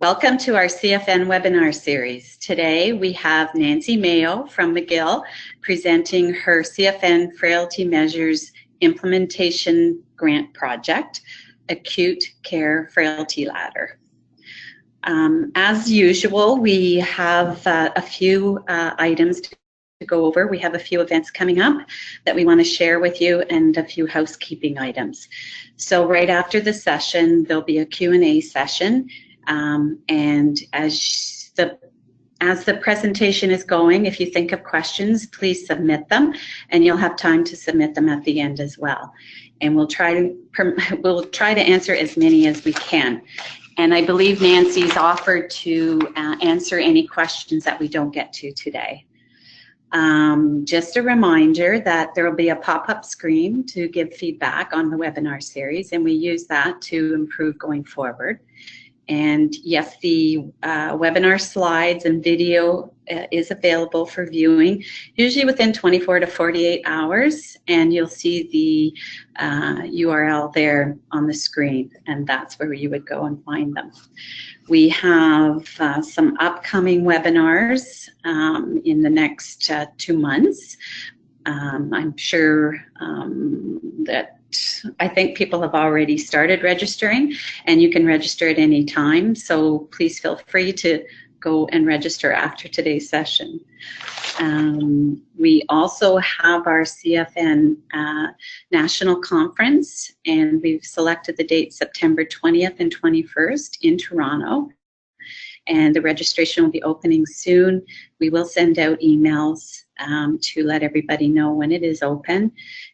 Welcome to our CFN webinar series. Today we have Nancy Mayo from McGill presenting her CFN Frailty Measures Implementation Grant Project, Acute-Care Frailty Ladder. As usual, we have a few items to go over. We have a few events coming up that we want to share with you and a few housekeeping items. So right after the session, there'll be a Q&A session. And as the presentation is going, if you think of questions, please submit them, and you'll have time to submit them at the end as well. And we'll try to answer as many as we can. And I believe Nancy's offered to answer any questions that we don't get to today. Just a reminder that there will be a pop-up screen to give feedback on the webinar series, and we use that to improve going forward. And yes, the webinar slides and video is available for viewing, usually within 24 to 48 hours, and you'll see the URL there on the screen, and that's where you would go and find them. We have some upcoming webinars in the next 2 months. I'm sure that I think people have already started registering, and you can register at any time, so please feel free to go and register after today's session. We also have our CFN National Conference, and we've selected the date September 20th and 21st in Toronto, and the registration will be opening soon. We will send out emails to let everybody know when it is open,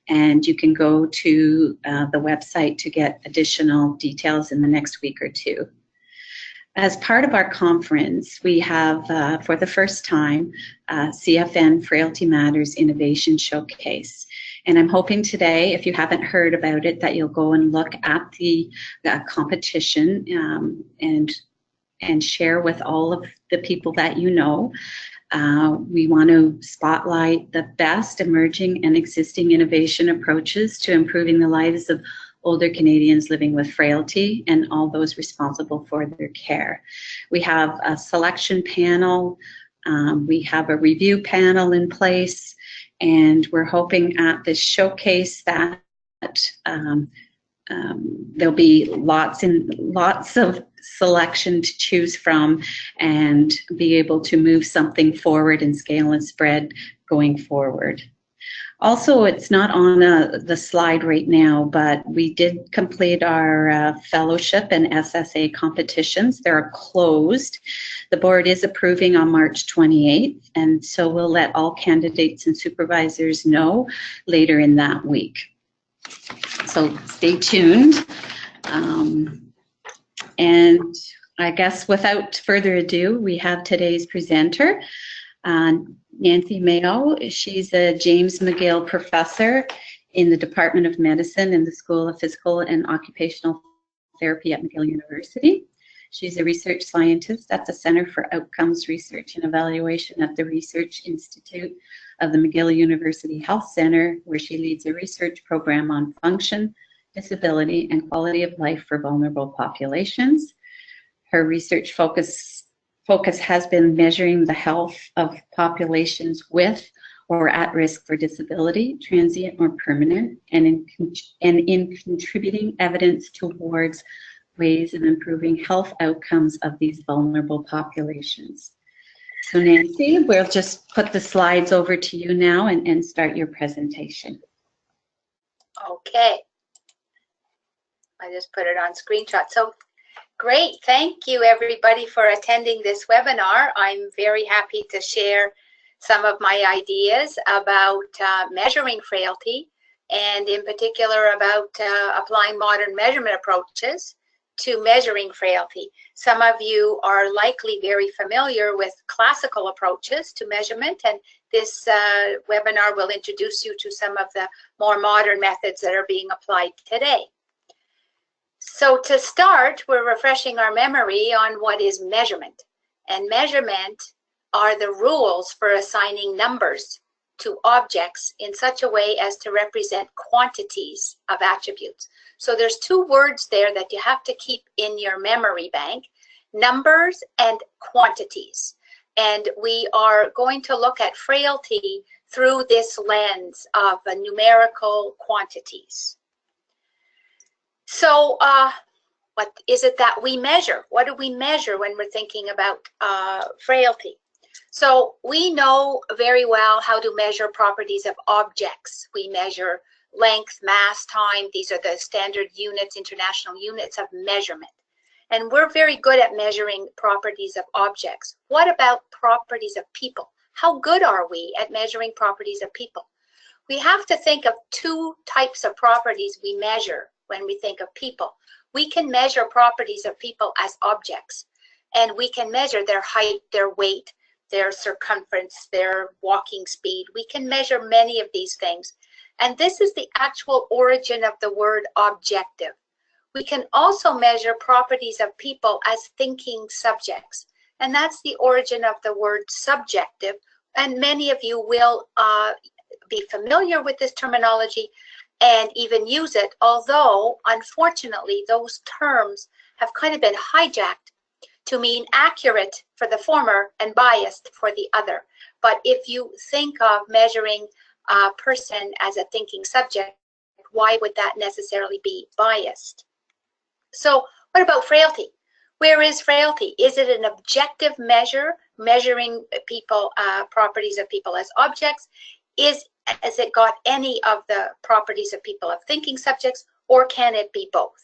and you can go to the website to get additional details in the next week or two. As part of our conference, we have, for the first time, CFN Frailty Matters Innovation Showcase. And I'm hoping today, if you haven't heard about it, that you'll go and look at the competition and share with all of the people that you know. We want to spotlight the best emerging and existing innovation approaches to improving the lives of older Canadians living with frailty and all those responsible for their care. We have a selection panel, we have a review panel in place, and we're hoping at this showcase that there'll be lots of selection to choose from and be able to move something forward and scale and spread going forward. Also, it's not on the slide right now, but we did complete our fellowship and SSA competitions. They're closed. The board is approving on March 28th, and so we'll let all candidates and supervisors know later in that week. So stay tuned. And I guess without further ado, we have today's presenter, Nancy Mayo. She's a James McGill Professor in the Department of Medicine in the School of Physical and Occupational Therapy at McGill University. She's a research scientist at the Center for Outcomes Research and Evaluation at the Research Institute of the McGill University Health Center, where she leads a research program on function, disability, and quality of life for vulnerable populations. Her research focus has been measuring the health of populations with or at risk for disability, transient or permanent, and in contributing evidence towards ways of improving health outcomes of these vulnerable populations. So Nancy, we'll just put the slides over to you now and start your presentation. Okay. I just put it on screenshot. So great. Thank you, everybody, for attending this webinar. I'm very happy to share some of my ideas about measuring frailty, and in particular about applying modern measurement approaches to measuring frailty. Some of you are likely very familiar with classical approaches to measurement, and this webinar will introduce you to some of the more modern methods that are being applied today. So to start, we're refreshing our memory on what is measurement. And measurement are the rules for assigning numbers to objects in such a way as to represent quantities of attributes. So there's two words there that you have to keep in your memory bank: numbers and quantities. And we are going to look at frailty through this lens of numerical quantities. So what is it that we measure? What do we measure when we're thinking about frailty? So we know very well how to measure properties of objects. We measure length, mass, time. These are the standard units, international units of measurement. And we're very good at measuring properties of objects. What about properties of people? How good are we at measuring properties of people? We have to think of two types of properties we measure when we think of people. We can measure properties of people as objects, and we can measure their height, their weight, their circumference, their walking speed. We can measure many of these things. And this is the actual origin of the word objective. We can also measure properties of people as thinking subjects. And that's the origin of the word subjective. And many of you will be familiar with this terminology and even use it, although unfortunately those terms have kind of been hijacked to mean accurate for the former and biased for the other. But if you think of measuring a person as a thinking subject, why would that necessarily be biased? So what about frailty? Where is frailty? Is it an objective measure, measuring people, properties of people as objects? Has it got any of the properties of people of thinking subjects, or can it be both?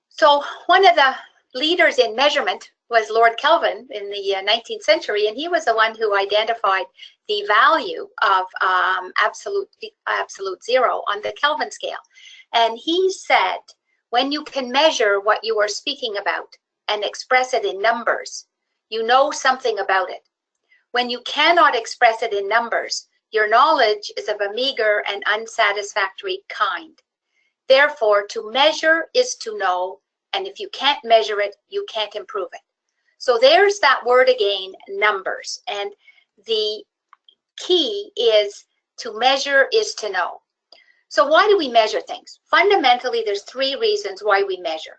So one of the leaders in measurement was Lord Kelvin in the 19th century, and he was the one who identified the value of absolute zero on the Kelvin scale. And he said, when you can measure what you are speaking about and express it in numbers, you know something about it. When you cannot express it in numbers, your knowledge is of a meager and unsatisfactory kind. Therefore, to measure is to know, and if you can't measure it, you can't improve it. So there's that word again, numbers. And the key is to measure is to know. So why do we measure things? Fundamentally, there's three reasons why we measure.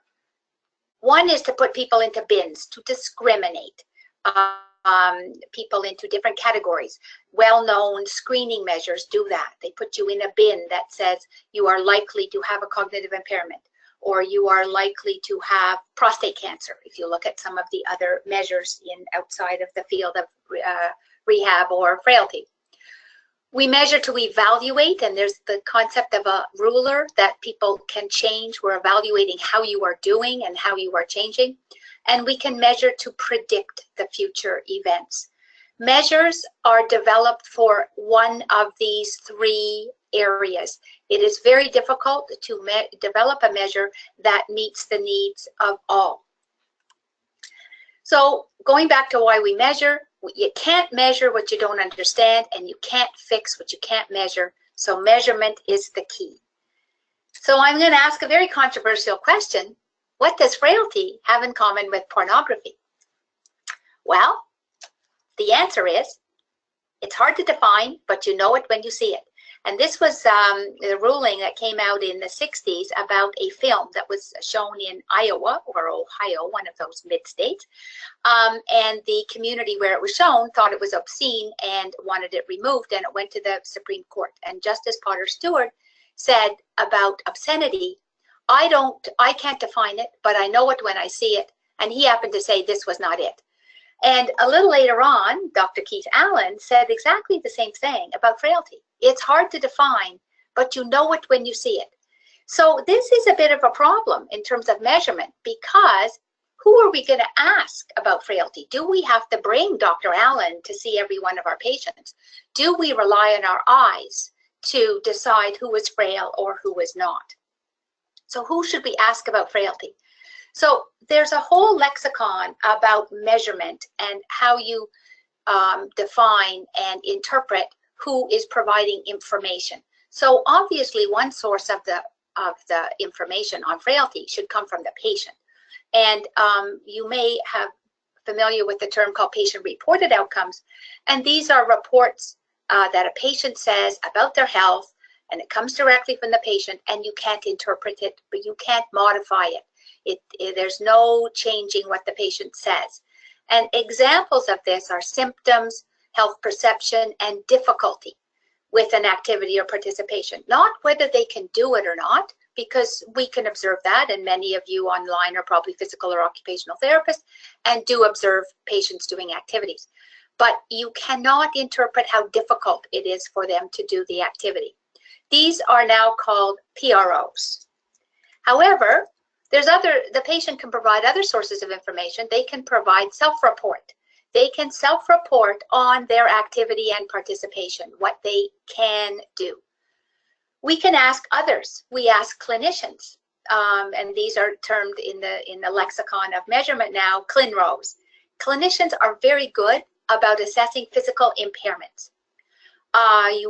One is to put people into bins, to discriminate people into different categories. Well-known screening measures do that. They put you in a bin that says you are likely to have a cognitive impairment, or you are likely to have prostate cancer, if you look at some of the other measures outside of the field of rehab or frailty. We measure to evaluate, and there's the concept of a ruler that people can change. We're evaluating how you are doing and how you are changing. And we can measure to predict the future events. Measures are developed for one of these three areas. It is very difficult to develop a measure that meets the needs of all. So going back to why we measure, you can't measure what you don't understand, and you can't fix what you can't measure. So measurement is the key. So I'm going to ask a very controversial question. What does frailty have in common with pornography? Well, the answer is, it's hard to define, but you know it when you see it. And this was the ruling that came out in the 60s about a film that was shown in Iowa or Ohio, one of those mid-states. And the community where it was shown thought it was obscene and wanted it removed, and it went to the Supreme Court. And Justice Potter Stewart said about obscenity, I can't define it, but I know it when I see it. And he happened to say this was not it. And a little later on, Dr. Keith Allen said exactly the same thing about frailty. It's hard to define, but you know it when you see it. So this is a bit of a problem in terms of measurement, because who are we going to ask about frailty? Do we have to bring Dr. Allen to see every one of our patients? Do we rely on our eyes to decide who is frail or who is not? So who should we ask about frailty? So there's a whole lexicon about measurement and how you define and interpret who is providing information. So obviously one source of the information on frailty should come from the patient. And you may have familiar with the term called patient-reported outcomes. And these are reports that a patient says about their health, and it comes directly from the patient, and you can't interpret it, but you can't modify it. There's no changing what the patient says. And examples of this are symptoms, health perception, and difficulty with an activity or participation. Not whether they can do it or not, because we can observe that, and many of you online are probably physical or occupational therapists and do observe patients doing activities. But you cannot interpret how difficult it is for them to do the activity. These are now called PROs. However, the patient can provide other sources of information. They can provide self-report. They can self-report on their activity and participation, what they can do. We can ask others. We ask clinicians, and these are termed in the lexicon of measurement now, ClinRos. Clinicians are very good about assessing physical impairments.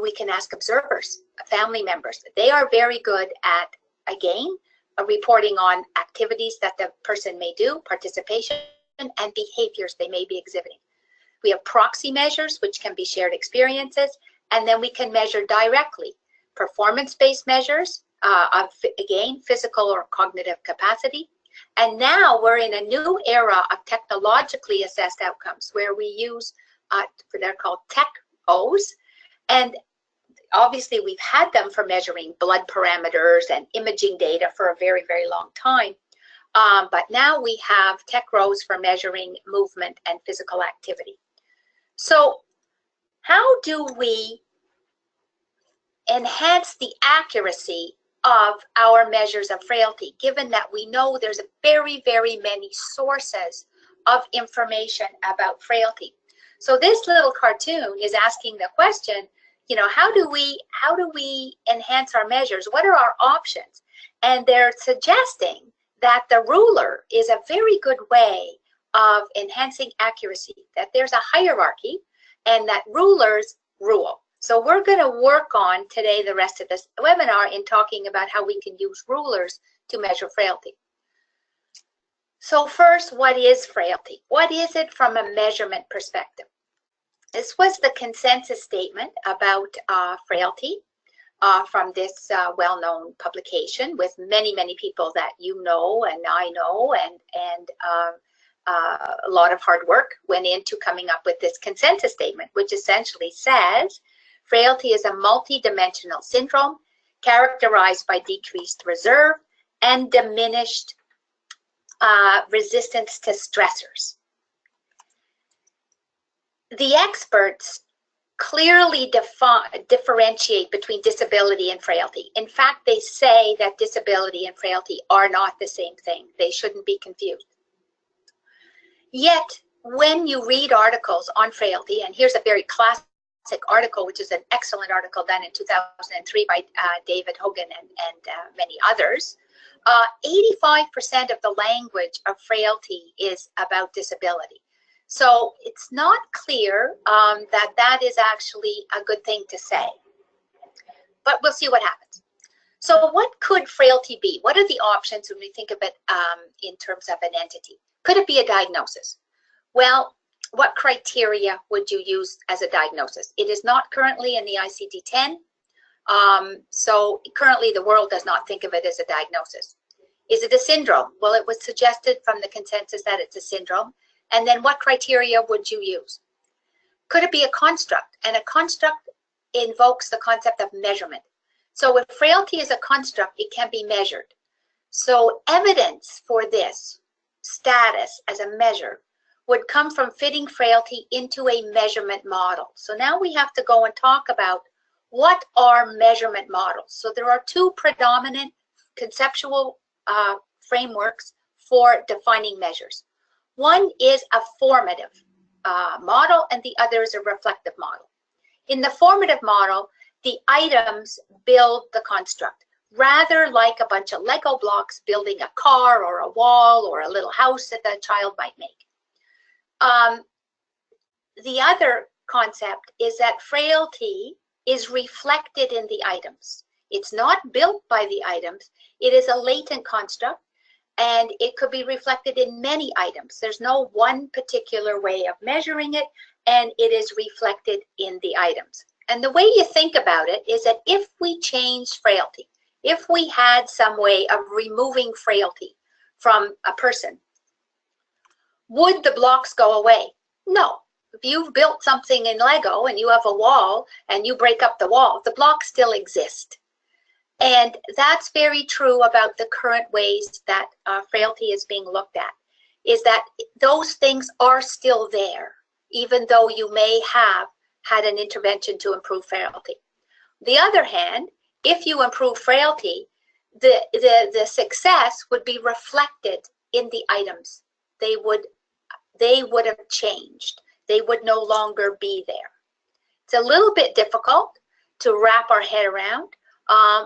We can ask observers, family members. They are very good at, again, reporting on activities that the person may do, participation, and behaviors they may be exhibiting. We have proxy measures, which can be shared experiences, and then we can measure directly performance-based measures of, again, physical or cognitive capacity. And now we're in a new era of technologically assessed outcomes where we use, they're called TEC-Os, and obviously we've had them for measuring blood parameters and imaging data for a very, very long time. But now we have TEC-Ros for measuring movement and physical activity. So how do we enhance the accuracy of our measures of frailty, given that we know there's very, very many sources of information about frailty? So this little cartoon is asking the question, you know, how do we enhance our measures? What are our options? And they're suggesting that the ruler is a very good way of enhancing accuracy, that there's a hierarchy and that rulers rule. So we're going to work on today the rest of this webinar in talking about how we can use rulers to measure frailty. So first, what is frailty? What is it from a measurement perspective? This was the consensus statement about frailty from this well-known publication with many, many people that you know and I know, and a lot of hard work went into coming up with this consensus statement, which essentially says frailty is a multidimensional syndrome characterized by decreased reserve and diminished resistance to stressors. The experts clearly differentiate between disability and frailty. In fact, they say that disability and frailty are not the same thing. They shouldn't be confused. Yet, when you read articles on frailty, and here's a very classic article, which is an excellent article done in 2003 by David Hogan and many others, 85% of the language of frailty is about disability. So it's not clear that that is actually a good thing to say, but we'll see what happens. So what could frailty be? What are the options when we think of it in terms of an entity? Could it be a diagnosis? Well, what criteria would you use as a diagnosis? It is not currently in the ICD-10, so currently the world does not think of it as a diagnosis. Is it a syndrome? Well, it was suggested from the consensus that it's a syndrome. And then what criteria would you use? Could it be a construct? And a construct invokes the concept of measurement. So if frailty is a construct, it can be measured. So evidence for this status as a measure would come from fitting frailty into a measurement model. So now we have to go and talk about what are measurement models. So there are two predominant conceptual frameworks for defining measures. One is a formative model and the other is a reflective model. In the formative model, the items build the construct, rather like a bunch of Lego blocks building a car or a wall or a little house that a child might make. The other concept is that frailty is reflected in the items. It's not built by the items. It is a latent construct. and it could be reflected in many items. There's no one particular way of measuring it, and it is reflected in the items. And the way you think about it is that if we change frailty, if we had some way of removing frailty from a person, would the blocks go away? No. If you've built something in Lego and you have a wall and you break up the wall, the blocks still exist. And that's very true about the current ways that frailty is being looked at, is that those things are still there, even though you may have had an intervention to improve frailty. The other hand, if you improve frailty, the success would be reflected in the items. They would have changed. They would no longer be there. It's a little bit difficult to wrap our head around,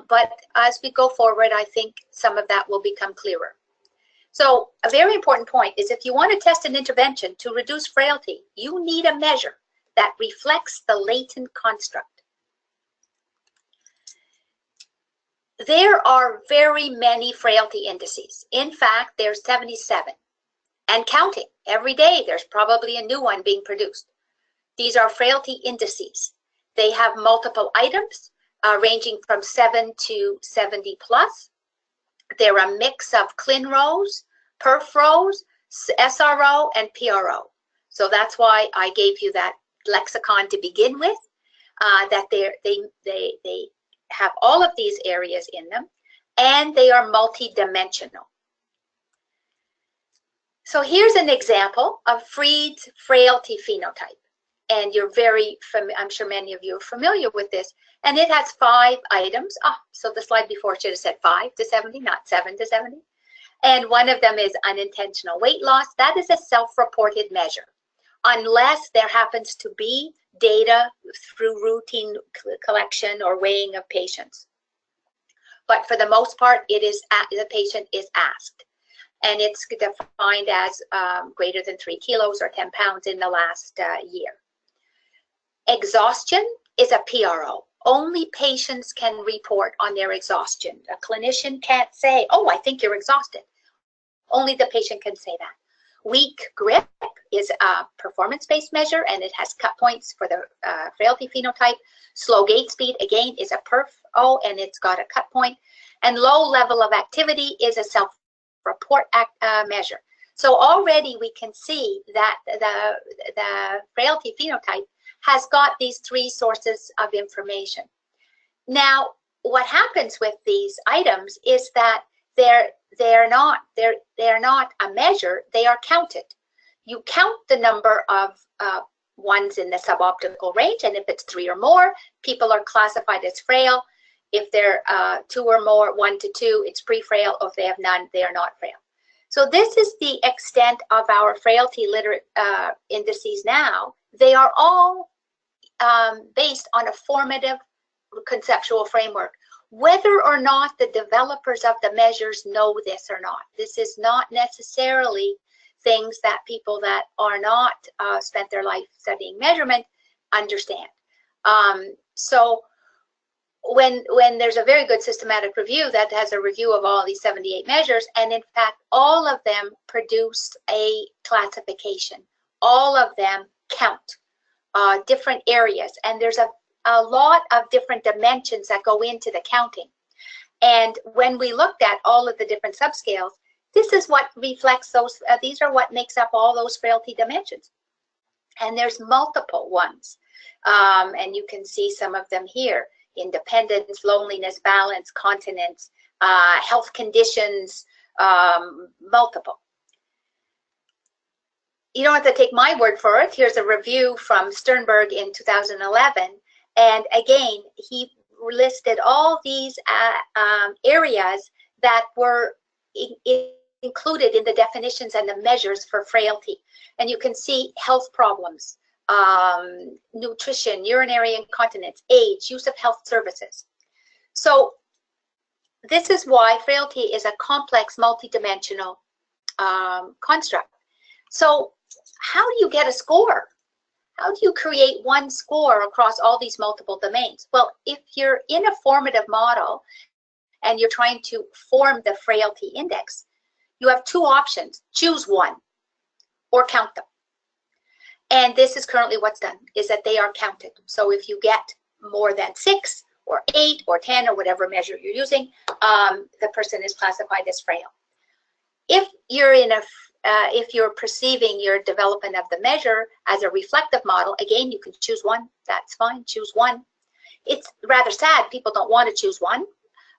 but as we go forward, I think some of that will become clearer. So a very important point is if you want to test an intervention to reduce frailty, you need a measure that reflects the latent construct. There are very many frailty indices. In fact, there's 77 and counting. Every day there's probably a new one being produced. These are frailty indices. They have multiple items ranging from 7 to 70 plus. They're a mix of CLIN rows, perf rows, SRO, and PRO. So that's why I gave you that lexicon to begin with, that they have all of these areas in them, and they are multidimensional. So here's an example of Fried's frailty phenotype, and you're I'm sure many of you are familiar with this, and it has 5 items. So the slide before should have said 5 to 70, not 7 to 70. And one of them is unintentional weight loss. That is a self-reported measure, unless there happens to be data through routine collection or weighing of patients. But for the most part, it is the patient is asked. And it's defined as greater than 3 kilos or 10 pounds in the last year. Exhaustion is a PRO. Only patients can report on their exhaustion. A clinician can't say, oh, I think you're exhausted. Only the patient can say that. Weak grip is a performance-based measure, and it has cut points for the frailty phenotype. Slow gait speed, again, is a perf-O, and it's got a cut point. And low level of activity is a self-report measure. So already we can see that the frailty phenotype has got these 3 sources of information. Now, what happens with these items is that they're not a measure, they are counted. You count the number of ones in the suboptimal range, and if it's 3 or more, people are classified as frail. If they're 2 or more, 1 to 2, it's pre-frail, or if they have none, they are not frail. So this is the extent of our frailty indices now. They are all based on a formative conceptual framework, whether or not the developers of the measures know this or not. This is not necessarily things that people that are not spent their life studying measurement understand. So when there's a very good systematic review that has a review of all these 78 measures, and in fact all of them produce a classification. All of them count different areas, and there's a lot of different dimensions that go into the counting. And when we looked at all of the different subscales, this is what reflects those, these are what makes up all those frailty dimensions. And there's multiple ones, and you can see some of them here: independence, loneliness, balance, continence, health conditions, multiple. You don't have to take my word for it. Here's a review from Sternberg in 2011. And again, he listed all these areas that were included in the definitions and the measures for frailty. And you can see health problems, nutrition, urinary incontinence, age, use of health services. So this is why frailty is a complex, multidimensional construct. So how do you get a score? How do you create one score across all these multiple domains? Well, if you're in a formative model and you're trying to form the frailty index, you have two options. Choose one or count them. And this is currently what's done, is that they are counted. So if you get more than 6 or 8 or 10 or whatever measure you're using, the person is classified as frail. If you're in a if you're perceiving your development of the measure as a reflective model, again, you can choose one. That's fine. Choose one. It's rather sad. People don't want to choose one,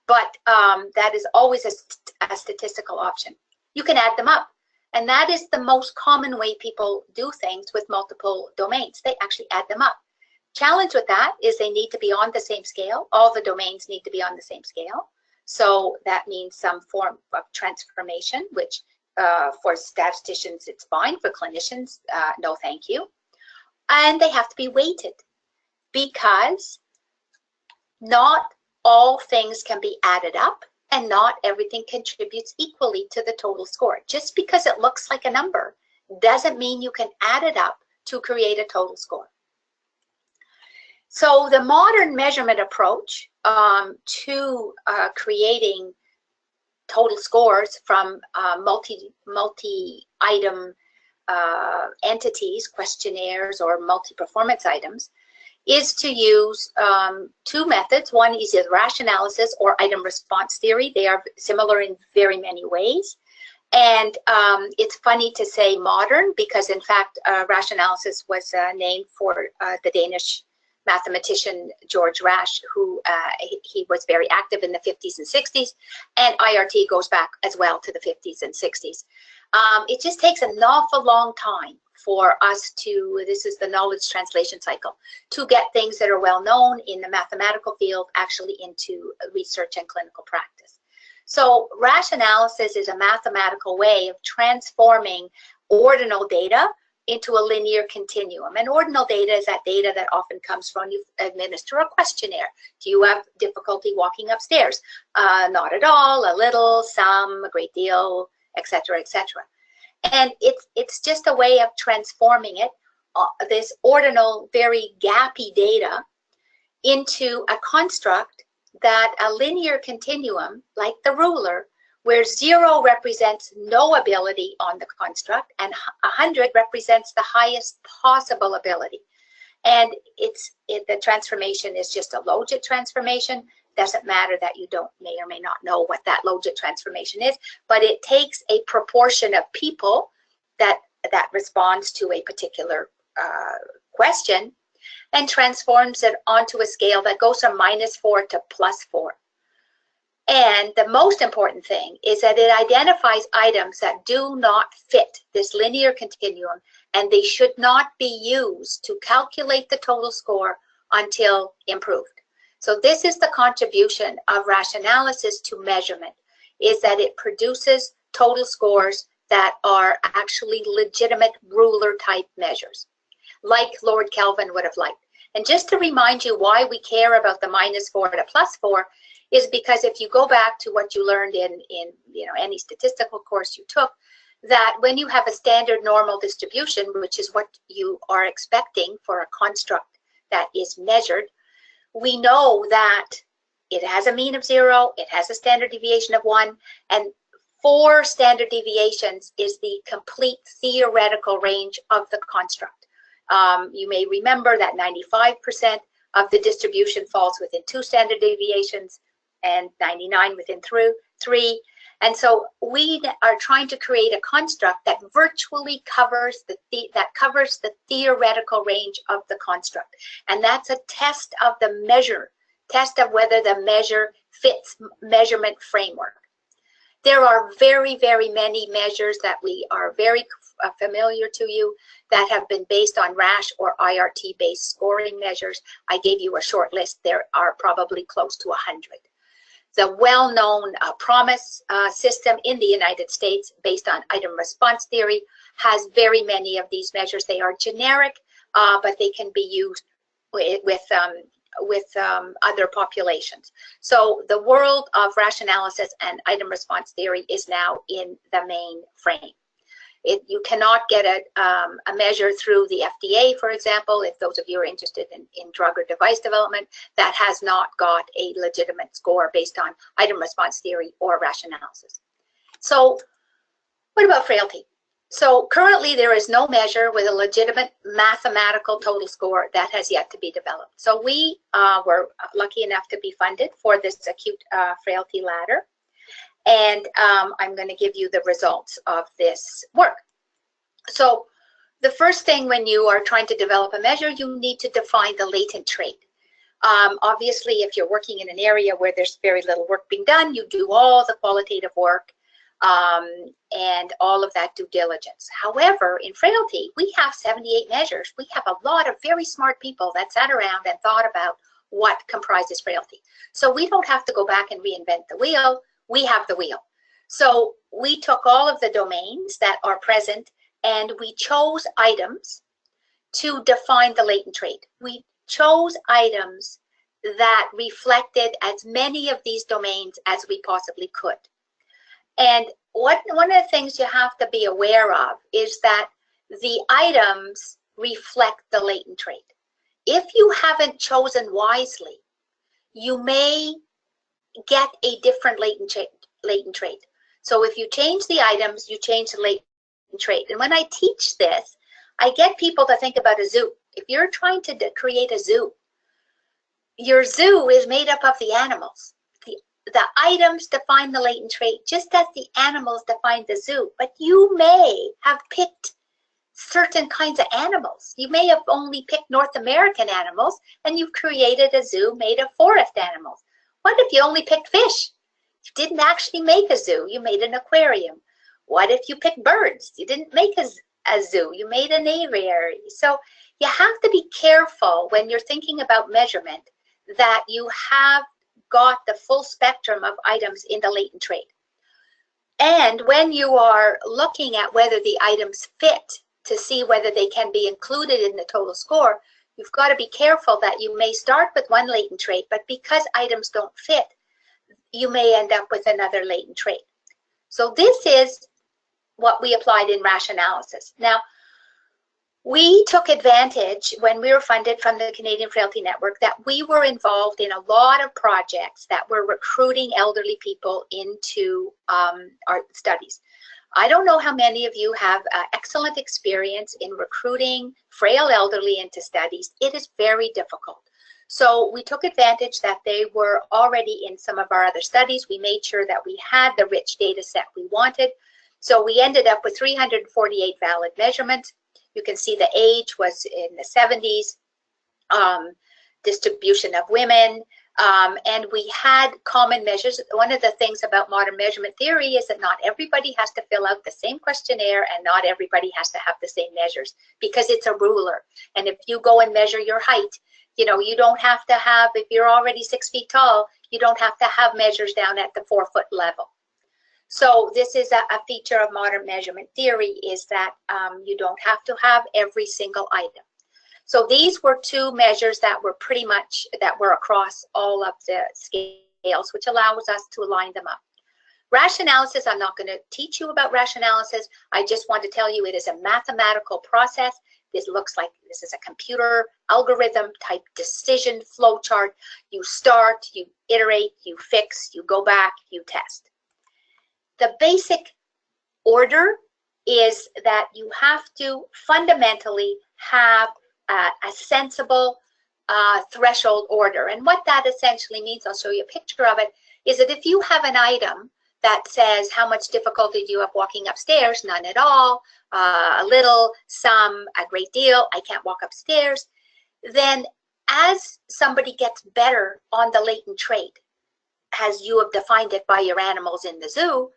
but that is always a statistical option. You can add them up. And that is the most common way people do things with multiple domains. They actually add them up. Challenge with that is they need to be on the same scale. All the domains need to be on the same scale. So that means some form of transformation, which for statisticians, it's fine. For clinicians, no thank you. And they have to be weighted because not all things can be added up and not everything contributes equally to the total score. Just because it looks like a number doesn't mean you can add it up to create a total score. So the modern measurement approach to creating total scores from multi-item entities, questionnaires, or multi-performance items is to use two methods. One is the Rasch analysis or item response theory. They are similar in very many ways. And it's funny to say modern because, in fact, Rasch analysis was named for the Danish mathematician George Rasch, who he was very active in the 50s and 60s, and IRT goes back as well to the 50s and 60s. It just takes an awful long time for us to, this is the knowledge translation cycle, to get things that are well known in the mathematical field actually into research and clinical practice. So Rasch analysis is a mathematical way of transforming ordinal data into a linear continuum. And ordinal data is that data that often comes from you administer a questionnaire. Do you have difficulty walking upstairs? Not at all, a little, some, a great deal, etc., etc. And it's just a way of transforming it, this ordinal, very gappy data, into a construct that a linear continuum, like the ruler, where 0 represents no ability on the construct and 100 represents the highest possible ability. And the transformation is just a logit transformation. Doesn't matter that you may or may not know what that logit transformation is, but it takes a proportion of people that responds to a particular question and transforms it onto a scale that goes from -4 to +4. And the most important thing is that it identifies items that do not fit this linear continuum, and they should not be used to calculate the total score until improved. So this is the contribution of Rasch analysis to measurement, is that it produces total scores that are actually legitimate ruler type measures, like Lord Kelvin would have liked. And just to remind you why we care about the -4 to +4 is because if you go back to what you learned in any statistical course you took, that when you have a standard normal distribution, which is what you are expecting for a construct that is measured, we know that it has a mean of 0, it has a standard deviation of 1, and 4 standard deviations is the complete theoretical range of the construct. You may remember that 95% of the distribution falls within 2 standard deviations and 99 within 3. And so we are trying to create a construct that virtually covers the theoretical range of the construct. And that's a test of the measure, test of whether the measure fits measurement framework. There are very, very many measures that we are very familiar to you that have been based on Rasch or IRT-based scoring measures. I gave you a short list. There are probably close to 100. The well-known PROMIS system in the United States, based on item response theory, has very many of these measures. They are generic, but they can be used with other populations. So the world of Rasch analysis and item response theory is now in the mainframe. You cannot get a measure through the FDA, for example, if those of you are interested in drug or device development, that has not got a legitimate score based on item response theory or Rasch analysis. So What about frailty? So currently there is no measure with a legitimate mathematical total score that has yet to be developed. So we were lucky enough to be funded for this acute frailty ladder. And I'm going to give you the results of this work. So the first thing when you are trying to develop a measure, you need to define the latent trait. Obviously, if you're working in an area where there's very little work being done, you do all the qualitative work and all of that due diligence. However, in frailty, we have 78 measures. We have a lot of very smart people that sat around and thought about what comprises frailty. So we don't have to go back and reinvent the wheel. We have the wheel. So we took all of the domains that are present and we chose items to define the latent trait. We chose items that reflected as many of these domains as we possibly could. And one of the things you have to be aware of is that the items reflect the latent trait. If you haven't chosen wisely, you may get a different latent trait. So if you change the items, you change the latent trait. And when I teach this, I get people to think about a zoo. If you're trying to create a zoo, your zoo is made up of the animals. The items define the latent trait just as the animals define the zoo, but you may have picked certain kinds of animals. You may have only picked North American animals and you've created a zoo made of forest animals. What if you only picked fish? You didn't actually make a zoo, you made an aquarium. What if you picked birds? You didn't make a zoo, you made an aviary. So you have to be careful when you're thinking about measurement that you have got the full spectrum of items in the latent trait. And when you are looking at whether the items fit to see whether they can be included in the total score, you've got to be careful that you may start with one latent trait, but because items don't fit, you may end up with another latent trait. So this is what we applied in Rasch analysis. Now, we took advantage when we were funded from the Canadian Frailty Network that we were involved in a lot of projects that were recruiting elderly people into our studies. I don't know how many of you have excellent experience in recruiting frail elderly into studies. It is very difficult. So we took advantage that they were already in some of our other studies. We made sure that we had the rich data set we wanted. So we ended up with 348 valid measurements. You can see the age was in the 70s, distribution of women, and we had common measures. One of the things about modern measurement theory is that not everybody has to fill out the same questionnaire and not everybody has to have the same measures because it's a ruler. And if you go and measure your height, you know, you don't have to have, if you're already 6 feet tall, you don't have to have measures down at the 4-foot level. So this is a feature of modern measurement theory is that you don't have to have every single item. So these were two measures that were pretty much, that were across all of the scales, which allows us to align them up. Rasch analysis, I'm not going to teach you about Rasch analysis. I just want to tell you it is a mathematical process. This looks like this is a computer algorithm type decision flow chart. You start, you iterate, you fix, you go back, you test. The basic order is that you have to fundamentally have a sensible threshold order. And what that essentially means, I'll show you a picture of it, is that if you have an item that says how much difficulty do you have walking upstairs, none at all, a little, some, a great deal, I can't walk upstairs, then as somebody gets better on the latent trait, as you have defined it by your animals in the zoo,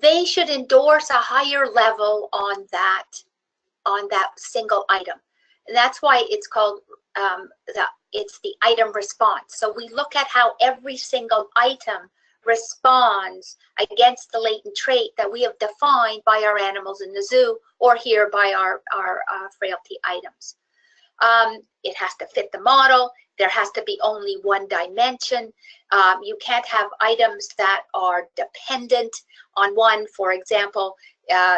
they should endorse a higher level on that single item. And that's why it's called it's the item response. So we look at how every single item responds against the latent trait that we have defined by our animals in the zoo or here by our frailty items. It has to fit the model. There has to be only one dimension. You can't have items that are dependent on one. For example,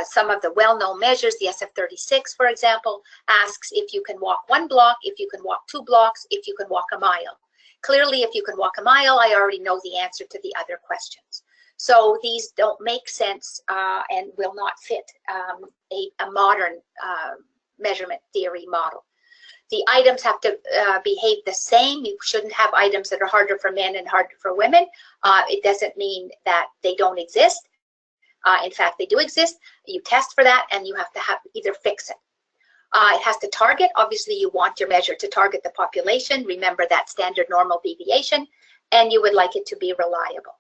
some of the well-known measures, the SF-36, for example, asks if you can walk 1 block, if you can walk 2 blocks, if you can walk a mile. Clearly, if you can walk a mile, I already know the answer to the other questions. So these don't make sense and will not fit a modern measurement theory model. The items have to behave the same. You shouldn't have items that are harder for men and harder for women. It doesn't mean that they don't exist. In fact, they do exist. You test for that, and you have to either fix it. It has to target. Obviously, you want your measure to target the population. Remember that standard normal deviation, and you would like it to be reliable.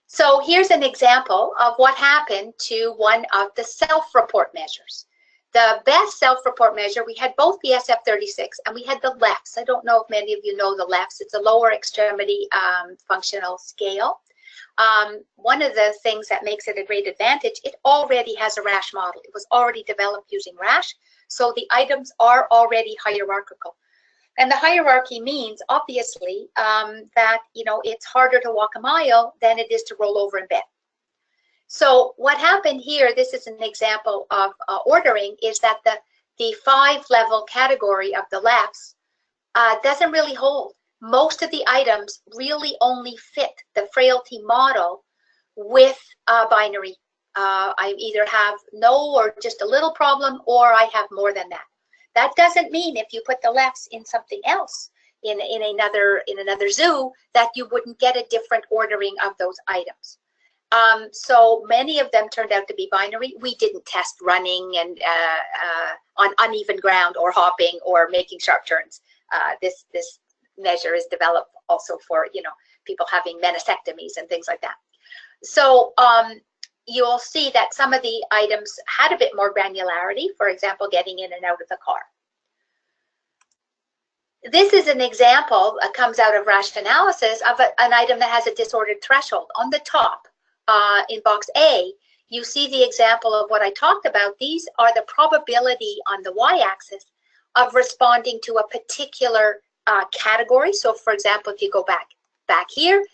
So here's an example of what happened to one of the self-report measures. The best self-report measure, we had both the SF-36 and we had the LEFS. I don't know if many of you know the LEFS. It's a lower extremity functional scale. One of the things that makes it a great advantage, it already has a Rasch model. It was already developed using Rasch, so the items are already hierarchical. And the hierarchy means, obviously, that it's harder to walk a mile than it is to roll over in bed. So what happened here, this is an example of ordering, is that the 5-level category of the LEFS doesn't really hold. Most of the items really only fit the frailty model with binary. I either have no or just a little problem, or I have more than that. That doesn't mean if you put the LEFS in something else, in another zoo, that you wouldn't get a different ordering of those items. So many of them turned out to be binary. We didn't test running and on uneven ground or hopping or making sharp turns. This measure is developed also for people having meniscectomies and things like that. So you'll see that some of the items had a bit more granularity, for example, getting in and out of the car. This is an example that comes out of Rasch analysis of an item that has a disordered threshold. On the top, in box A, you see the example of what I talked about. These are the probability on the y-axis of responding to a particular category. So, for example, if you go back here,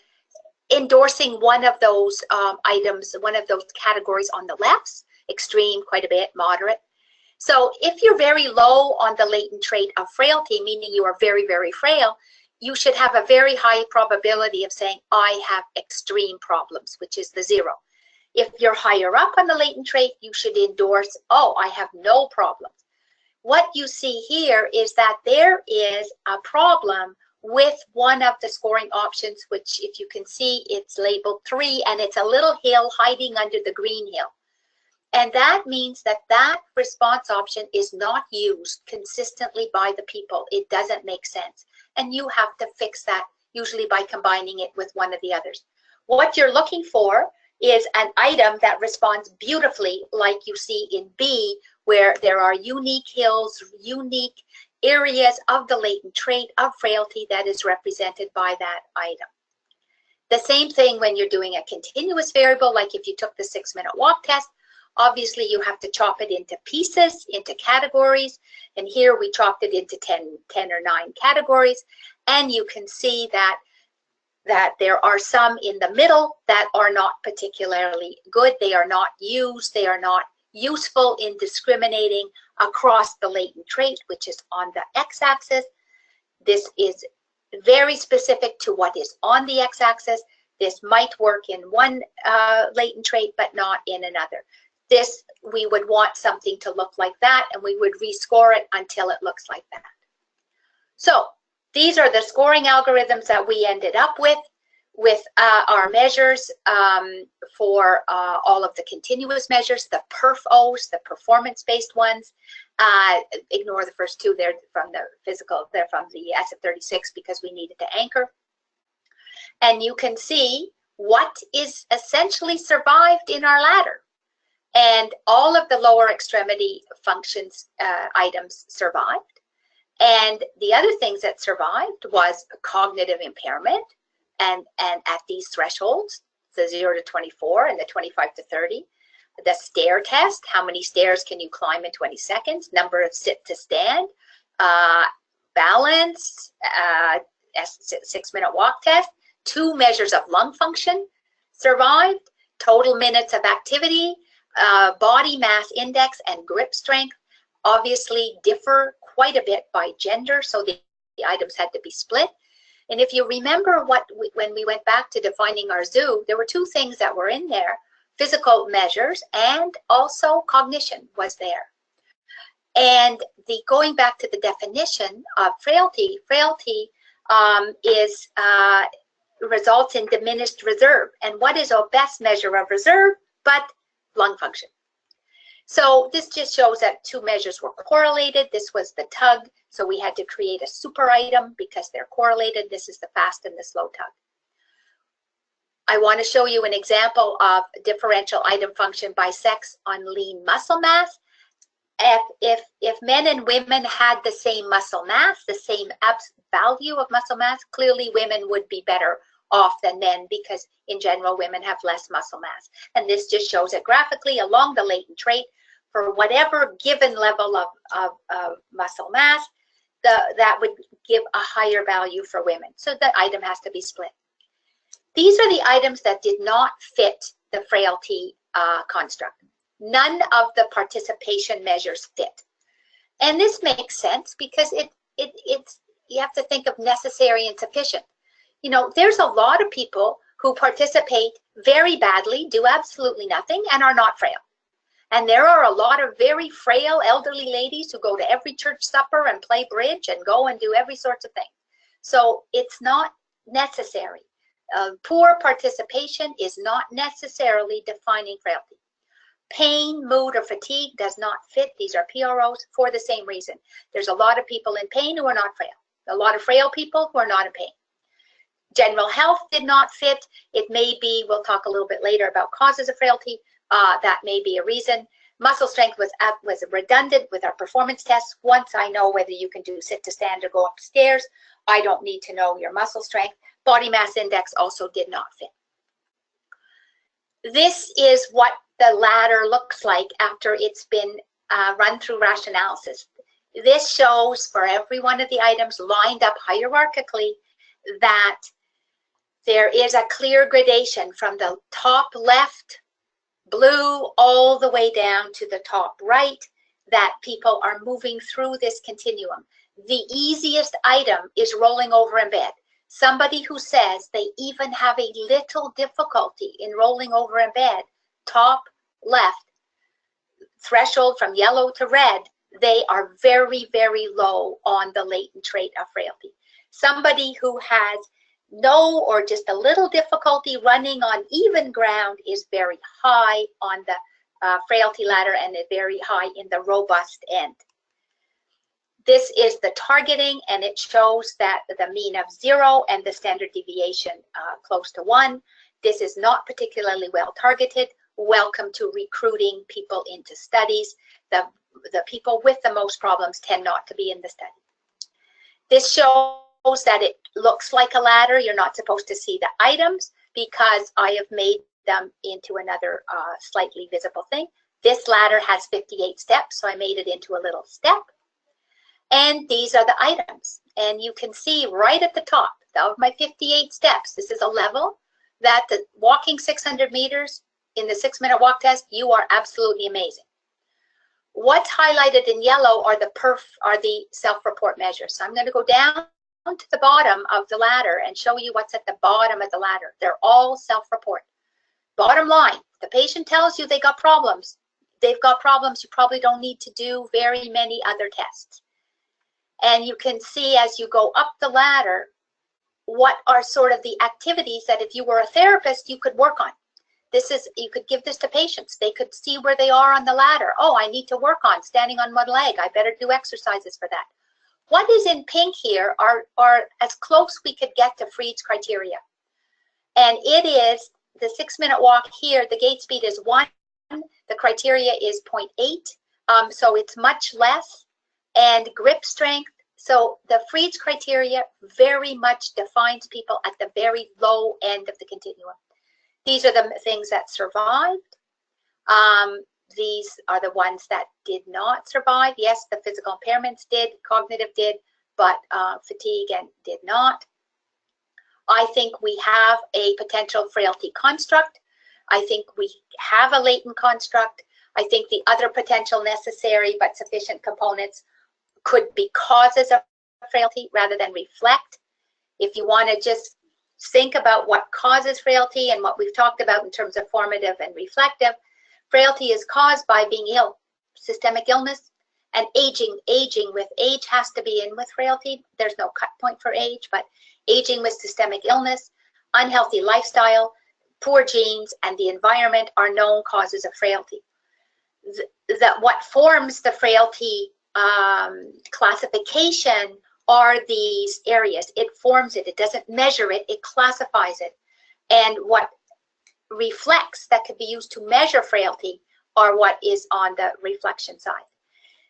endorsing one of those items, one of those categories on the LEFS, extreme, quite a bit, moderate. So if you're very low on the latent trait of frailty, meaning you are very, very frail, you should have a very high probability of saying, I have extreme problems, which is the 0. If you're higher up on the latent trait, you should endorse, oh, I have no problems. What you see here is that there is a problem with one of the scoring options, which if you can see, it's labeled 3, and it's a little hill hiding under the green hill. And that means that that response option is not used consistently by the people. It doesn't make sense. And you have to fix that, usually by combining it with one of the others. What you're looking for is an item that responds beautifully, like you see in B, where there are unique hills, unique areas of the latent trait of frailty that is represented by that item. The same thing when you're doing a continuous variable, like if you took the 6-minute walk test, obviously you have to chop it into pieces, into categories, and here we chopped it into 10 or 9 categories, and you can see that there are some in the middle that are not particularly good. They are not used, they are not useful in discriminating across the latent trait, which is on the x-axis. This is very specific to what is on the x-axis. This might work in one latent trait, but not in another. This, we would want something to look like that, and we would rescore it until it looks like that. So these are the scoring algorithms that we ended up with our measures for all of the continuous measures, the PERF-Os, the performance-based ones. Ignore the first 2, they're from the physical, they're from the SF-36 because we needed to anchor. And you can see what is essentially survived in our ladder. And all of the lower extremity functions items survived. And the other things that survived was cognitive impairment, and at these thresholds, the 0 to 24 and the 25 to 30. The stair test, how many stairs can you climb in 20 seconds, number of sit to stand, balance, 6-minute walk test, 2 measures of lung function survived, total minutes of activity, body mass index and grip strength obviously differ quite a bit by gender, so the items had to be split. And if you remember when we went back to defining our zoo, there were two things that were in there: physical measures and also cognition was there. And going back to the definition of frailty, results in diminished reserve. And what is our best measure of reserve but lung function? So this just shows that two measures were correlated. This was the tug, so we had to create a super item because they're correlated. This is the fast and the slow tug. I want to show you an example of differential item function by sex on lean muscle mass. If men and women had the same muscle mass, the same value of muscle mass, clearly women would be better off than men because in general women have less muscle mass. And this just shows it graphically along the latent trait for whatever given level of muscle mass, that would give a higher value for women. So the item has to be split. These are the items that did not fit the frailty construct. None of the participation measures fit. And this makes sense because it's you have to think of necessary and sufficient. You know, there's a lot of people who participate very badly, do absolutely nothing, and are not frail. And there are a lot of very frail elderly ladies who go to every church supper and play bridge and go and do every sorts of thing. So it's not necessary. Poor participation is not necessarily defining frailty. Pain, mood, or fatigue does not fit. These are PROs for the same reason. There's a lot of people in pain who are not frail. A lot of frail people who are not in pain. General health did not fit. It may be, we'll talk a little bit later about causes of frailty. That may be a reason. Muscle strength was redundant with our performance tests. Once I know whether you can do sit to stand or go upstairs, I don't need to know your muscle strength. Body mass index also did not fit. This is what the ladder looks like after it's been run through Rasch analysis. This shows for every one of the items lined up hierarchically that there is a clear gradation from the top left blue all the way down to the top right, that people are moving through this continuum. The easiest item is rolling over in bed. Somebody who says they even have a little difficulty in rolling over in bed, top left, threshold from yellow to red, they are very, very low on the latent trait of frailty. Somebody who has no or just a little difficulty running on even ground is very high on the frailty ladder and very high in the robust end. This is the targeting, and it shows that the mean of 0 and the standard deviation close to 1. This is not particularly well targeted. Welcome to recruiting people into studies. The people with the most problems tend not to be in the study. This shows that it looks like a ladder. You're not supposed to see the items because I have made them into another slightly visible thing. This ladder has 58 steps, so I made it into a little step. And these are the items. And you can see right at the top of my 58 steps, this is a level that the walking 600 meters in the 6-minute walk test, you are absolutely amazing. What's highlighted in yellow are the self-report measures. So I'm going to go down to the bottom of the ladder and show you what's at the bottom of the ladder. They're all self-report. Bottom line, the patient tells you they got problems. They've got problems. You probably don't need to do very many other tests. And you can see as you go up the ladder, what are sort of the activities that if you were a therapist, you could work on. You could give this to patients. They could see where they are on the ladder. Oh, I need to work on standing on one leg. I better do exercises for that. What is in pink here are as close we could get to Freed's criteria. And it is the 6-minute walk here, the gait speed is 1, the criteria is 0.8, so it's much less. And grip strength, so the Freed's criteria very much defines people at the very low end of the continuum. These are the things that survived. These are the ones that did not survive. Yes, the physical impairments did, cognitive did, but fatigue and did not. I think we have a potential frailty construct. I think we have a latent construct. I think the other potential necessary but sufficient components could be causes of frailty rather than reflect. If you want to just think about what causes frailty and what we've talked about in terms of formative and reflective, frailty is caused by being ill, systemic illness, and aging. Aging with age has to be in with frailty. There's no cut point for age, but aging with systemic illness, unhealthy lifestyle, poor genes, and the environment are known causes of frailty. What forms the frailty classification are these areas. It forms it. It doesn't measure it. It classifies it. And what reflects that could be used to measure frailty are what is on the reflection side.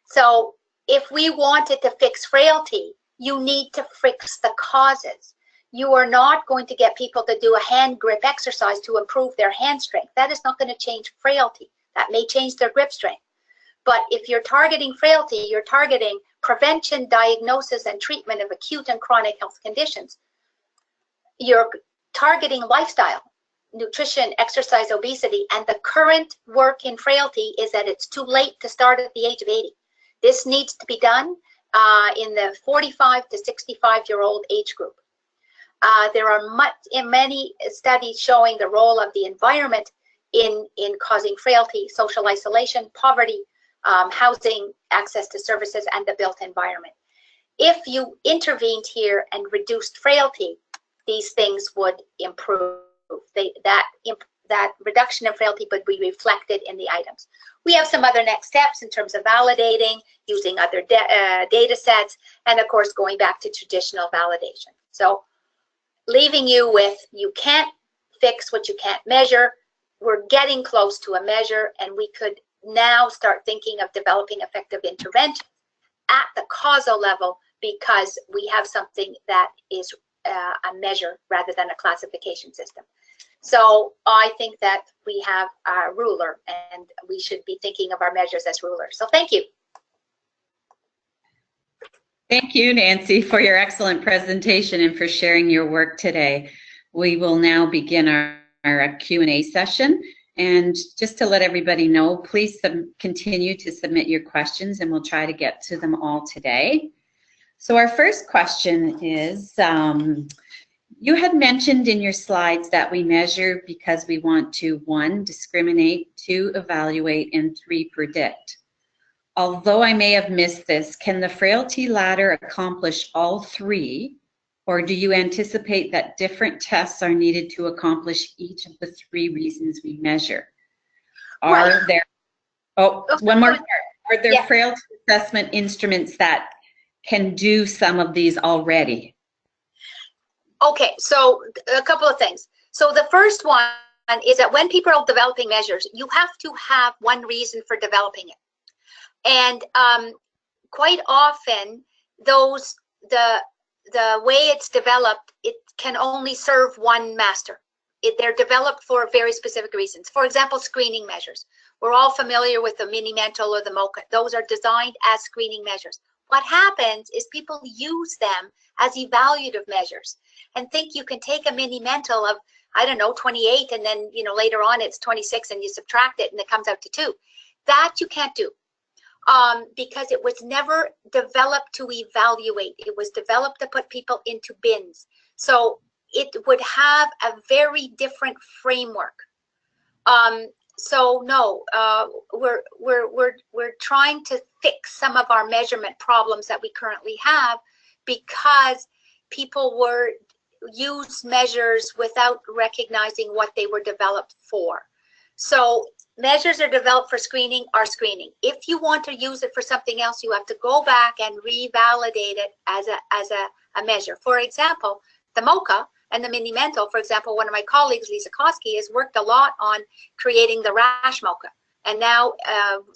So if we wanted to fix frailty, you need to fix the causes. You are not going to get people to do a hand grip exercise to improve their hand strength. That is not going to change frailty. That may change their grip strength. But if you're targeting frailty, you're targeting prevention, diagnosis, and treatment of acute and chronic health conditions. You're targeting lifestyle, nutrition, exercise, obesity, and the current work in frailty is that it's too late to start at the age of 80. This needs to be done in the 45 to 65-year-old age group. There are many studies showing the role of the environment in causing frailty, social isolation, poverty, housing, access to services, and the built environment. If you intervened here and reduced frailty, these things would improve. That reduction in frailty would be reflected in the items. We have some other next steps in terms of validating, using other data sets, and of course going back to traditional validation. So leaving you with, you can't fix what you can't measure. We're getting close to a measure, and we could now start thinking of developing effective interventions at the causal level, because we have something that is a measure rather than a classification system. So I think that we have a ruler, and we should be thinking of our measures as rulers. So thank you. Thank you, Nancy, for your excellent presentation and for sharing your work today. We will now begin our Q&A session. And just to let everybody know, please continue to submit your questions, and we'll try to get to them all today. So our first question is, you had mentioned in your slides that we measure because we want to, 1, discriminate, 2, evaluate, and 3, predict. Although I may have missed this, can the frailty ladder accomplish all 3, or do you anticipate that different tests are needed to accomplish each of the 3 reasons we measure? Are there, one more part. Are there frailty assessment instruments that can do some of these already? Okay, so a couple of things. So the first one is that when people are developing measures, you have to have one reason for developing it. And quite often, the way it's developed, it can only serve one master. They're developed for very specific reasons. For example, screening measures. We're all familiar with the mini mental or the MOCA. Those are designed as screening measures. What happens is people use them as evaluative measures and think you can take a mini mental of, I don't know, 28, and then, you know, later on it's 26, and you subtract it and it comes out to 2. That you can't do. Because it was never developed to evaluate. It was developed to put people into bins. So it would have a very different framework. So no, we're trying to fix some of our measurement problems that we currently have, because people use measures without recognizing what they were developed for. So measures are developed for screening are screening. If you want to use it for something else, you have to go back and revalidate it as a measure. For example, the MOCA and the mini mental, for example, one of my colleagues, Lisa Koski, has worked a lot on creating the Rasch MOCA. And now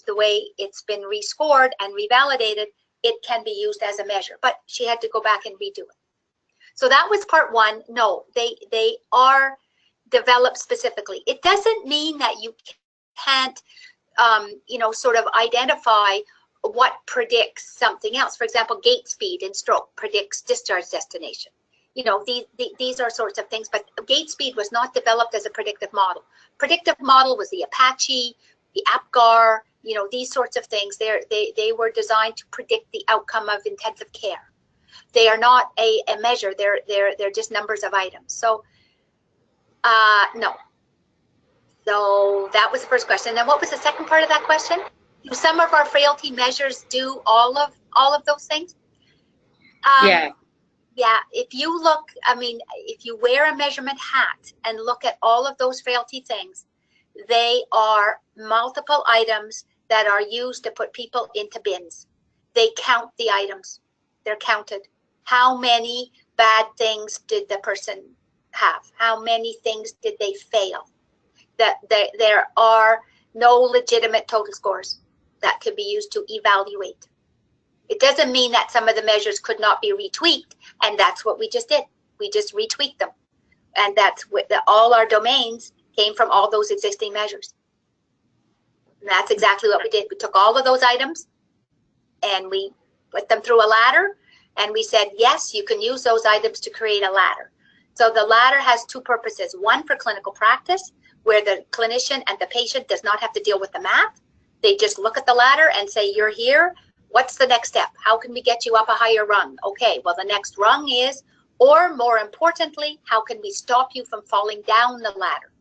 the way it's been rescored and revalidated, it can be used as a measure. But she had to go back and redo it. So that was part 1. No, they are developed specifically. It doesn't mean that you can't, you know, sort of identify what predicts something else. For example, gait speed in stroke predicts discharge destination. You know, these are sorts of things, but gait speed was not developed as a predictive model. Predictive model was the Apache, the APGAR, you know, these sorts of things. They were designed to predict the outcome of intensive care. They are not a measure. They're just numbers of items. So no. So that was the first question. And then what was the second part of that question? Do some of our frailty measures do all of those things? Yeah. Yeah, if you look, I mean, if you wear a measurement hat and look at all of those frailty things, they are multiple items that are used to put people into bins. They count the items. They're counted. How many bad things did the person have? How many things did they fail? There are no legitimate total scores that could be used to evaluate. It doesn't mean that some of the measures could not be retweaked, and that's what we just did. We just retweaked them, and that's what all our domains came from all those existing measures. And that's exactly what we did. We took all of those items and we put them through a ladder, and we said, yes, you can use those items to create a ladder. So the ladder has two purposes. One for clinical practice, where the clinician and the patient does not have to deal with the math. They just look at the ladder and say, you're here. What's the next step? How can we get you up a higher rung? Okay, well, the next rung is, or more importantly, how can we stop you from falling down the ladder?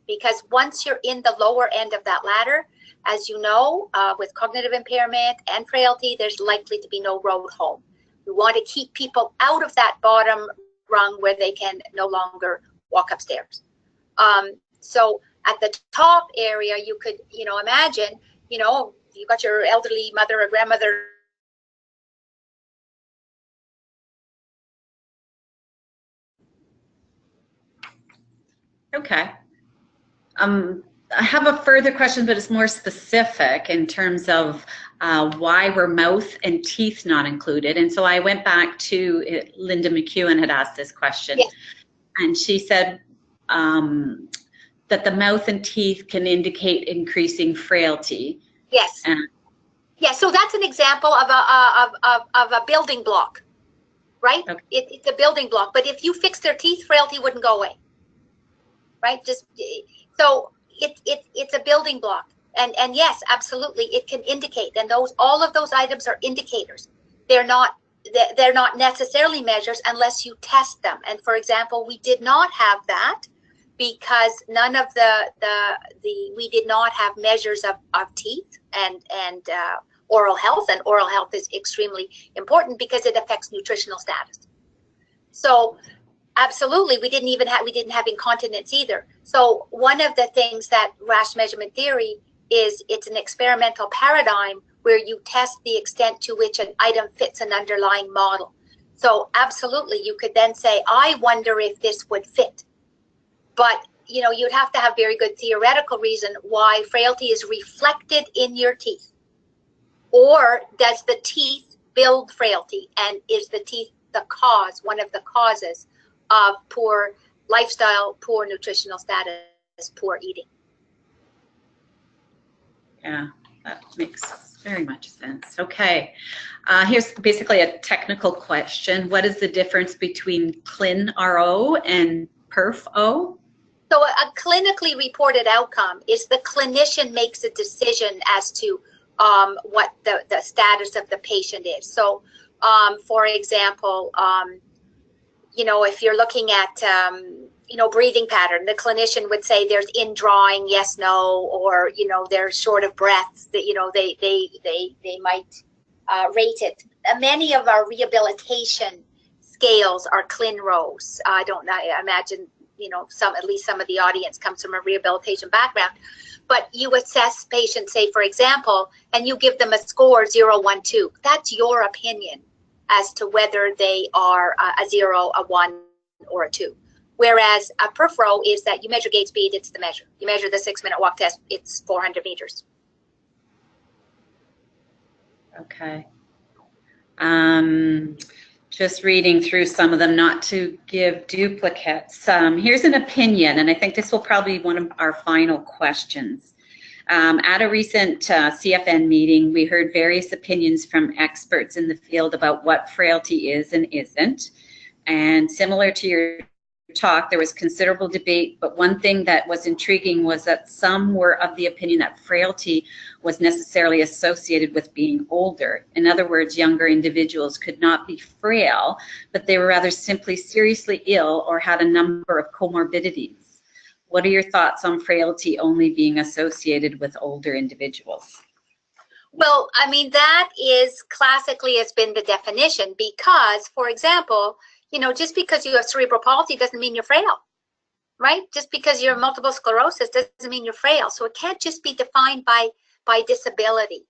Because once you're in the lower end of that ladder, as you know, with cognitive impairment and frailty, there's likely to be no road home. We want to keep people out of that bottom rung where they can no longer walk upstairs. So at the top area, you could, imagine, you got your elderly mother or grandmother. Okay. I have a further question, but it's more specific in terms of why were mouth and teeth not included. And so I went back to Linda McEwen had asked this question, yes. And she said that the mouth and teeth can indicate increasing frailty. Yes. Yeah, so that's an example of a building block, right? Okay. It's a building block, but if you fix their teeth, frailty wouldn't go away, right? So it's a building block, and yes, absolutely, it can indicate. And all of those items are indicators. They're not necessarily measures unless you test them. And for example, we did not have that because none of we did not have measures of teeth and oral health, and oral health is extremely important because it affects nutritional status. So absolutely, we didn't have incontinence either. So one of the things that Rasch measurement theory is, it's an experimental paradigm where you test the extent to which an item fits an underlying model. So absolutely, you could then say, I wonder if this would fit. But you'd have to have very good theoretical reason why frailty is reflected in your teeth. Or does the teeth build frailty, and is the teeth one of the causes of poor lifestyle, poor nutritional status, poor eating? Yeah, that makes very much sense. Okay, here's basically a technical question. What is the difference between ClinRO and PerfO? So a clinically reported outcome is the clinician makes a decision as to what the status of the patient is. So, for example, if you're looking at, breathing pattern, the clinician would say there's indrawing, yes, no, or, they're short of breath, that, they might rate it. Many of our rehabilitation scales are ClinROs. I imagine, at least some of the audience comes from a rehabilitation background. But you assess patients, say, for example, and you give them a score 0, 1, 2. That's your opinion as to whether they are a 0, a 1, or a 2. Whereas a PerfO is that you measure gait speed, it's the measure. You measure the 6-minute walk test, it's 400 meters. Okay. Just reading through some of them, not to give duplicates. Here's an opinion, and I think this will probably be one of our final questions. At a recent CFN meeting, we heard various opinions from experts in the field about what frailty is and isn't. And similar to your talk, there was considerable debate, but one thing that was intriguing was that some were of the opinion that frailty was necessarily associated with being older. In other words, younger individuals could not be frail, but they were rather simply seriously ill or had a number of comorbidities. What are your thoughts on frailty only being associated with older individuals? Well, I mean, that is classically has been the definition because, for example, you know, just because you have cerebral palsy doesn't mean you're frail, right? Just because you have multiple sclerosis doesn't mean you're frail. So it can't just be defined by disability.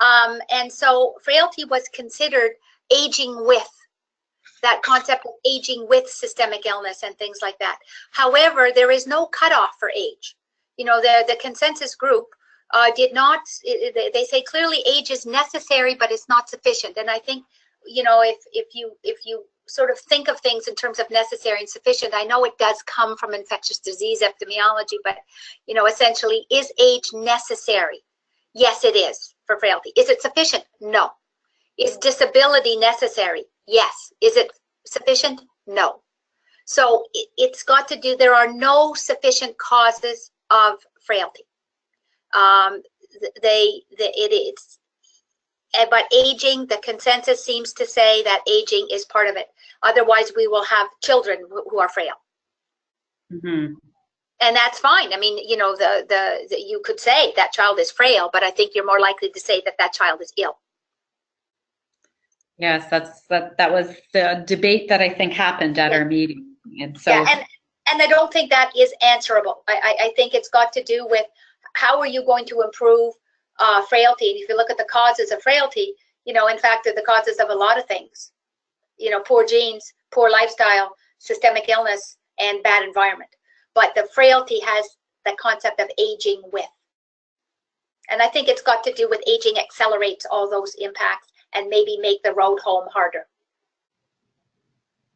And so frailty was considered aging with, that concept of aging with systemic illness and things like that. However, there is no cutoff for age. You know, the consensus group did not, they say clearly age is necessary, but it's not sufficient. And I think, you know, if you sort of think of things in terms of necessary and sufficient, I know it does come from infectious disease epidemiology, but, you know, essentially, is age necessary? Yes, it is for frailty. Is it sufficient? No. Is disability necessary? Yes. Is it sufficient? No. So it's got to do, there are no sufficient causes of frailty. But aging, the consensus seems to say that aging is part of it. Otherwise, we will have children who are frail. Mm-hmm. And that's fine. I mean, you know, you could say that child is frail, but I think you're more likely to say that that child is ill. Yes, that was the debate that I think happened at our meeting. And so, yeah, and I don't think that is answerable. I think it's got to do with how are you going to improve frailty. And if you look at the causes of frailty, you know, in fact, they're the causes of a lot of things. You know, poor genes, poor lifestyle, systemic illness, and bad environment. But the frailty has the concept of aging with. And I think it's got to do with aging accelerates all those impacts and maybe make the road home harder.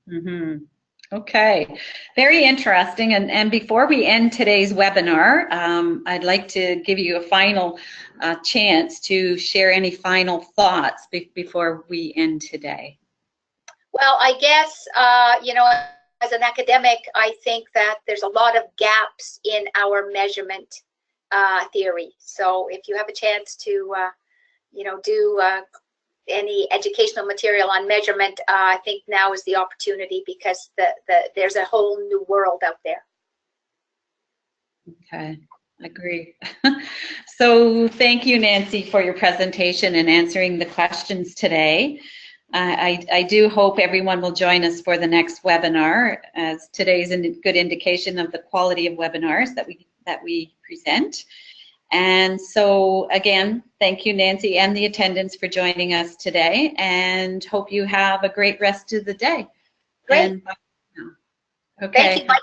Mm-hmm. Okay, very interesting. And before we end today's webinar, I'd like to give you a final chance to share any final thoughts before we end today. Well, I guess, you know, as an academic, I think that there's a lot of gaps in our measurement theory. So if you have a chance to, you know, do any educational material on measurement, I think now is the opportunity because there's a whole new world out there. Okay, agree. So thank you, Nancy, for your presentation and answering the questions today. I do hope everyone will join us for the next webinar, as today is a good indication of the quality of webinars that we present. And so again, thank you, Nancy, and the attendants for joining us today, and hope you have a great rest of the day. Great. And, okay. Thank you.